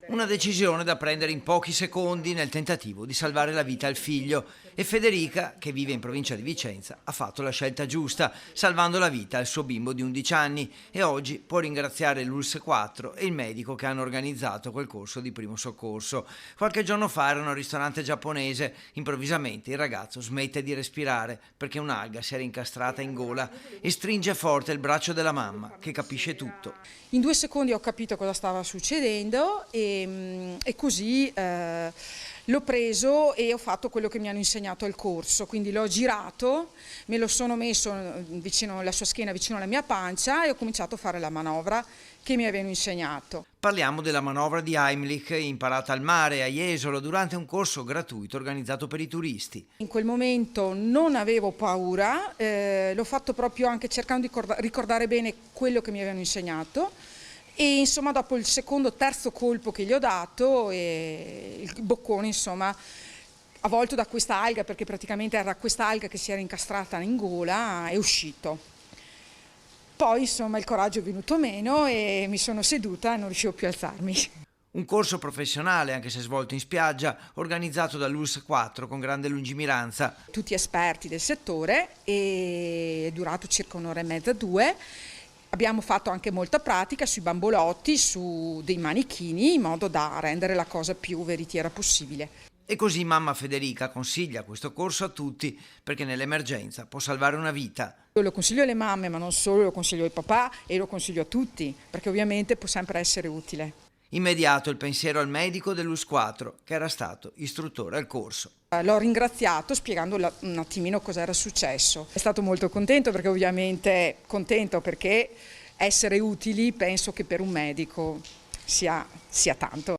Una decisione da prendere in pochi secondi nel tentativo di salvare la vita al figlio, e Federica, che vive in provincia di Vicenza, ha fatto la scelta giusta, salvando la vita al suo bimbo di 11 anni, e oggi può ringraziare l'ULSS 4 e il medico che hanno organizzato quel corso di primo soccorso. Qualche giorno fa era in un ristorante giapponese, improvvisamente il ragazzo smette di respirare perché un'alga si era incastrata in gola e stringe forte il braccio della mamma, che capisce tutto. In 2 secondi ho capito cosa stava succedendo e così l'ho preso e ho fatto quello che mi hanno insegnato al corso, quindi l'ho girato, me lo sono messo vicino alla sua schiena, vicino alla mia pancia, e ho cominciato a fare la manovra che mi avevano insegnato. Parliamo della manovra di Heimlich imparata al mare, a Jesolo, durante un corso gratuito organizzato per i turisti. In quel momento non avevo paura, l'ho fatto proprio anche cercando di ricordare bene quello che mi avevano insegnato, e insomma dopo il secondo, terzo colpo che gli ho dato, il boccone insomma avvolto da questa alga, perché praticamente era questa alga che si era incastrata in gola, è uscito. Poi insomma il coraggio è venuto meno e mi sono seduta e non riuscivo più a alzarmi. Un corso professionale, anche se svolto in spiaggia, organizzato dall'ULSS 4 con grande lungimiranza. Tutti esperti del settore, e è durato circa un'ora e mezza, 2. Abbiamo fatto anche molta pratica sui bambolotti, su dei manichini, in modo da rendere la cosa più veritiera possibile. E così mamma Federica consiglia questo corso a tutti, perché nell'emergenza può salvare una vita. Io lo consiglio alle mamme, ma non solo, lo consiglio ai papà e lo consiglio a tutti, perché ovviamente può sempre essere utile. Immediato il pensiero al medico dell'ULSS 4, che era stato istruttore al corso. L'ho ringraziato spiegando un attimino cosa era successo. È stato molto contento, perché ovviamente contento perché essere utili penso che per un medico sia tanto.